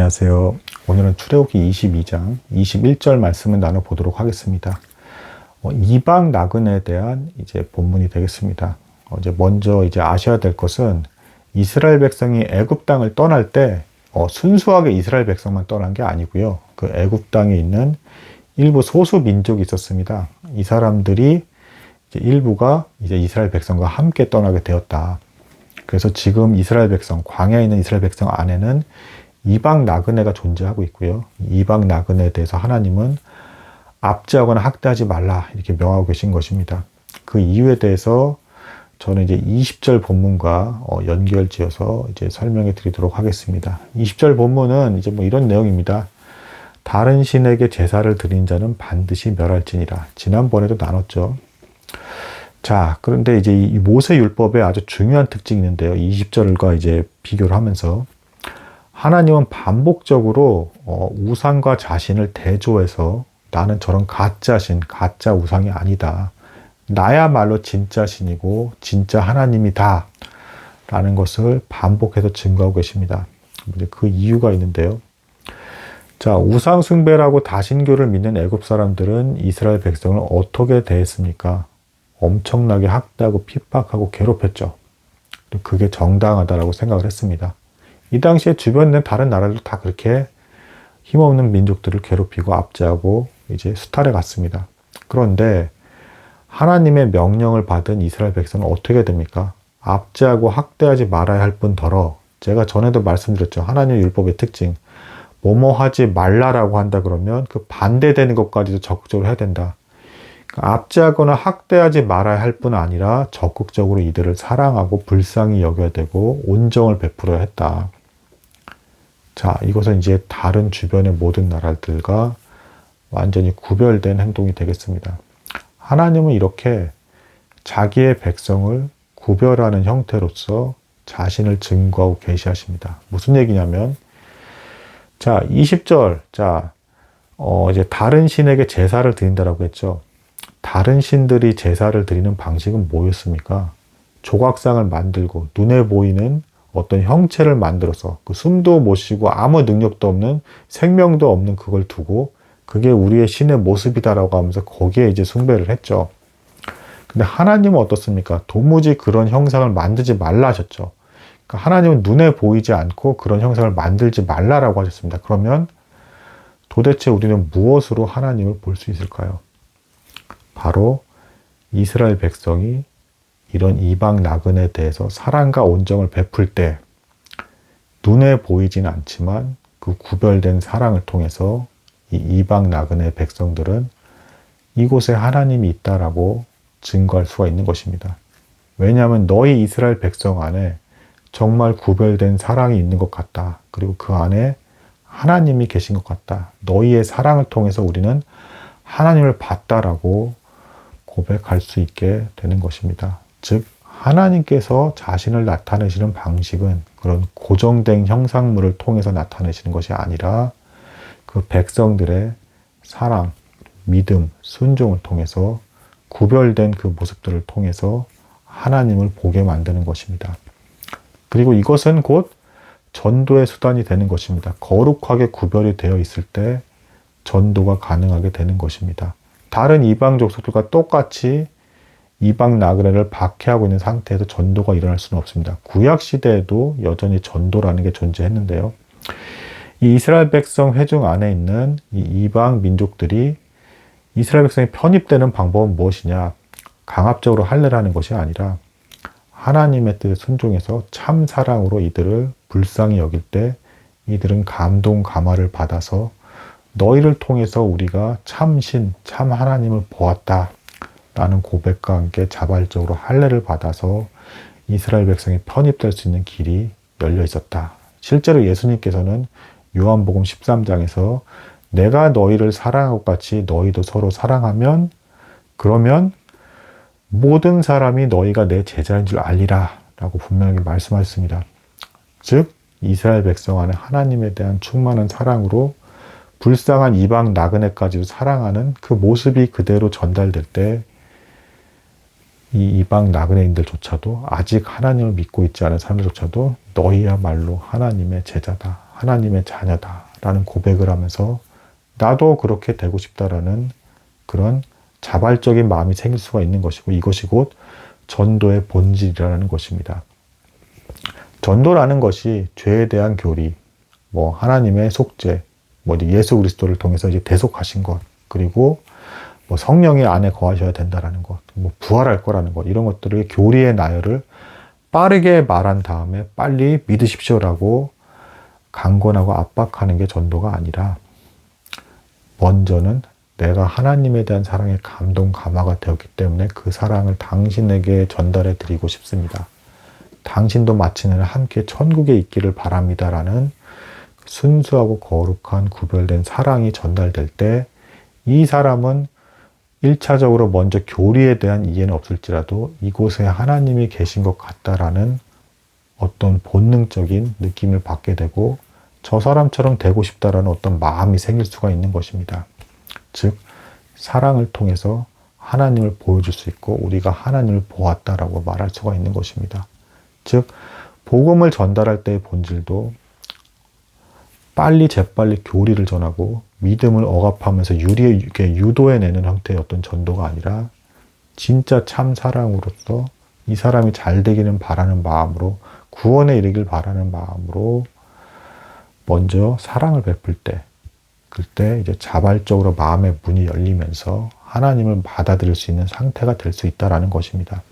안녕하세요. 오늘은 출애굽기 22장 21절 말씀을 나눠보도록 하겠습니다. 이방 나그네에 대한 이제 본문이 되겠습니다. 먼저 아셔야 될 것은 이스라엘 백성이 애굽 땅을 떠날 때 순수하게 이스라엘 백성만 떠난 게 아니고요. 그 애굽 땅에 있는 일부 소수 민족이 있었습니다. 이 사람들이 일부가 이스라엘 백성과 함께 떠나게 되었다. 그래서 지금 이스라엘 백성, 광야에 있는 이스라엘 백성 안에는 이방 나그네가 존재하고 있고요. 이방 나그네에 대해서 하나님은 압제하거나 학대하지 말라 이렇게 명하고 계신 것입니다. 그 이유에 대해서 저는 20절 본문과 연결지어서 설명해 드리도록 하겠습니다. 20절 본문은 이런 내용입니다. 다른 신에게 제사를 드린 자는 반드시 멸할지니라. 지난번에도 나눴죠. 자, 그런데 이 모세 율법에 아주 중요한 특징이 있는데요. 20절과 비교를 하면서 하나님은 반복적으로 우상과 자신을 대조해서 나는 저런 가짜 신, 가짜 우상이 아니다. 나야말로 진짜 신이고 진짜 하나님이다. 라는 것을 반복해서 증거하고 계십니다. 그 이유가 있는데요. 자, 우상 숭배라고 다신교를 믿는 애굽 사람들은 이스라엘 백성을 어떻게 대했습니까? 엄청나게 학대하고 핍박하고 괴롭혔죠. 그게 정당하다라고 생각을 했습니다. 이 당시에 주변에 있는 다른 나라들도 다 그렇게 힘없는 민족들을 괴롭히고 압제하고 수탈해 갔습니다. 그런데 하나님의 명령을 받은 이스라엘 백성은 어떻게 됩니까? 압제하고 학대하지 말아야 할 뿐더러 제가 전에도 말씀드렸죠. 하나님의 율법의 특징. 뭐뭐 하지 말라라고 한다 그러면 그 반대되는 것까지도 적극적으로 해야 된다. 압제하거나 학대하지 말아야 할 뿐 아니라 적극적으로 이들을 사랑하고 불쌍히 여겨야 되고 온정을 베풀어야 했다. 자, 이것은 다른 주변의 모든 나라들과 완전히 구별된 행동이 되겠습니다. 하나님은 이렇게 자기의 백성을 구별하는 형태로서 자신을 증거하고 계시하십니다. 무슨 얘기냐면, 자, 20절, 다른 신에게 제사를 드린다라고 했죠. 다른 신들이 제사를 드리는 방식은 뭐였습니까? 조각상을 만들고 눈에 보이는 어떤 형체를 만들어서 그 숨도 못 쉬고 아무 능력도 없는 생명도 없는 그걸 두고 그게 우리의 신의 모습이다라고 하면서 거기에 숭배를 했죠. 근데 하나님은 어떻습니까? 도무지 그런 형상을 만들지 말라 하셨죠. 그러니까 하나님은 눈에 보이지 않고 그런 형상을 만들지 말라라고 하셨습니다. 그러면 도대체 우리는 무엇으로 하나님을 볼 수 있을까요? 바로 이스라엘 백성이 이런 이방 나그네에 대해서 사랑과 온정을 베풀 때 눈에 보이진 않지만 그 구별된 사랑을 통해서 이 이방 나그네 백성들은 이곳에 하나님이 있다라고 증거할 수가 있는 것입니다. 왜냐하면 너희 이스라엘 백성 안에 정말 구별된 사랑이 있는 것 같다. 그리고 그 안에 하나님이 계신 것 같다. 너희의 사랑을 통해서 우리는 하나님을 봤다라고 고백할 수 있게 되는 것입니다. 즉 하나님께서 자신을 나타내시는 방식은 그런 고정된 형상물을 통해서 나타내시는 것이 아니라 그 백성들의 사랑, 믿음, 순종을 통해서 구별된 그 모습들을 통해서 하나님을 보게 만드는 것입니다. 그리고 이것은 곧 전도의 수단이 되는 것입니다. 거룩하게 구별이 되어 있을 때 전도가 가능하게 되는 것입니다. 다른 이방 족속들과 똑같이 이방 나그네를 박해하고 있는 상태에서 전도가 일어날 수는 없습니다. 구약 시대에도 여전히 전도라는 게 존재했는데요. 이 이스라엘 백성 회중 안에 있는 이 이방 민족들이 이스라엘 백성이 편입되는 방법은 무엇이냐? 강압적으로 할례를 하는 것이 아니라 하나님의 뜻에 순종해서 참 사랑으로 이들을 불쌍히 여길 때 이들은 감동 감화를 받아서 너희를 통해서 우리가 참 신, 참 하나님을 보았다 라는 고백과 함께 자발적으로 할례를 받아서 이스라엘 백성이 편입될 수 있는 길이 열려 있었다. 실제로 예수님께서는 요한복음 13장에서 내가 너희를 사랑한 것 같이 너희도 서로 사랑하면 그러면 모든 사람이 너희가 내 제자인 줄 알리라 라고 분명하게 말씀하셨습니다. 즉 이스라엘 백성 안에 하나님에 대한 충만한 사랑으로 불쌍한 이방 나그네까지도 사랑하는 그 모습이 그대로 전달될 때 이 이방 나그네인들조차도 아직 하나님을 믿고 있지 않은 사람들조차도 너희야말로 하나님의 제자다, 하나님의 자녀다 라는 고백을 하면서 나도 그렇게 되고 싶다라는 그런 자발적인 마음이 생길 수가 있는 것이고, 이것이 곧 전도의 본질이라는 것입니다. 전도라는 것이 죄에 대한 교리, 하나님의 속죄, 예수 그리스도를 통해서 이제 대속하신 것, 그리고 성령이 안에 거하셔야 된다라는 것, 부활할 거라는 것, 이런 것들을 교리의 나열을 빠르게 말한 다음에 빨리 믿으십시오라고 강권하고 압박하는 게 전도가 아니라, 먼저는 내가 하나님에 대한 사랑에 감동, 감화가 되었기 때문에 그 사랑을 당신에게 전달해 드리고 싶습니다. 당신도 마침내 함께 천국에 있기를 바랍니다라는 순수하고 거룩한 구별된 사랑이 전달될 때, 이 사람은 1차적으로 먼저 교리에 대한 이해는 없을지라도 이곳에 하나님이 계신 것 같다라는 어떤 본능적인 느낌을 받게 되고, 저 사람처럼 되고 싶다라는 어떤 마음이 생길 수가 있는 것입니다. 즉, 사랑을 통해서 하나님을 보여줄 수 있고 우리가 하나님을 보았다라고 말할 수가 있는 것입니다. 즉, 복음을 전달할 때의 본질도 재빨리 교리를 전하고 믿음을 억압하면서 유도해내는 형태의 어떤 전도가 아니라, 진짜 참 사랑으로서 이 사람이 잘 되기는 바라는 마음으로, 구원에 이르길 바라는 마음으로 먼저 사랑을 베풀 때, 그때 이제 자발적으로 마음의 문이 열리면서 하나님을 받아들일 수 있는 상태가 될 수 있다라는 것입니다.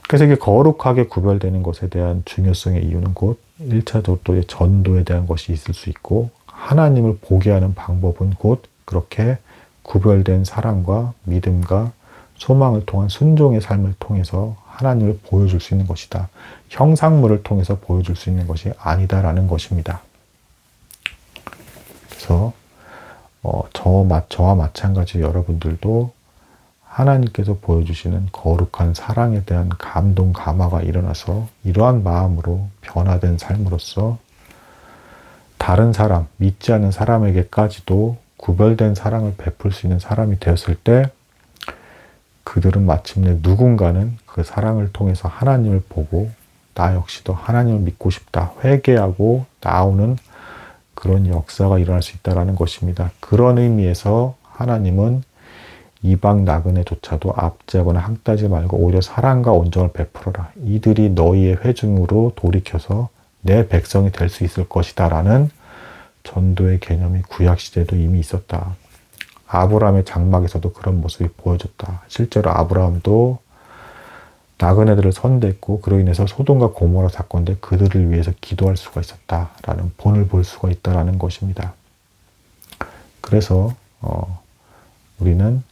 그래서 이게 거룩하게 구별되는 것에 대한 중요성의 이유는 곧 1차적으로 또 전도에 대한 것이 있을 수 있고, 하나님을 보게 하는 방법은 곧 그렇게 구별된 사랑과 믿음과 소망을 통한 순종의 삶을 통해서 하나님을 보여줄 수 있는 것이다. 형상물을 통해서 보여줄 수 있는 것이 아니다라는 것입니다. 그래서 저와 마찬가지로 여러분들도 하나님께서 보여주시는 거룩한 사랑에 대한 감동, 감화가 일어나서 이러한 마음으로 변화된 삶으로서 다른 사람, 믿지 않는 사람에게까지도 구별된 사랑을 베풀 수 있는 사람이 되었을 때, 그들은 마침내 누군가는 그 사랑을 통해서 하나님을 보고 나 역시도 하나님을 믿고 싶다, 회개하고 나오는 그런 역사가 일어날 수 있다는 것입니다. 그런 의미에서 하나님은 이방 나그네조차도 압제하거나 항따지 말고 오히려 사랑과 온정을 베풀어라. 이들이 너희의 회중으로 돌이켜서 내 백성이 될 수 있을 것이다 라는 전도의 개념이 구약시대에도 이미 있었다. 아브라함의 장막에서도 그런 모습이 보여졌다. 실제로 아브라함도 나그네들을 선대했고 그로 인해서 소돔과 고모라 사건 때 그들을 위해서 기도할 수가 있었다라는 본을 볼 수가 있다라는 것입니다. 그래서 우리는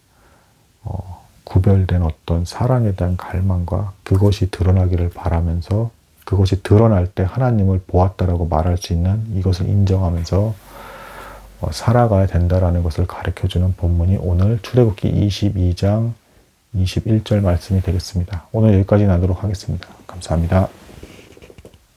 구별된 어떤 사랑에 대한 갈망과 그것이 드러나기를 바라면서, 그것이 드러날 때 하나님을 보았다라고 말할 수 있는 이것을 인정하면서 살아가야 된다라는 것을 가르쳐주는 본문이 오늘 출애굽기 22장 21절 말씀이 되겠습니다. 오늘 여기까지 나누도록 하겠습니다. 감사합니다.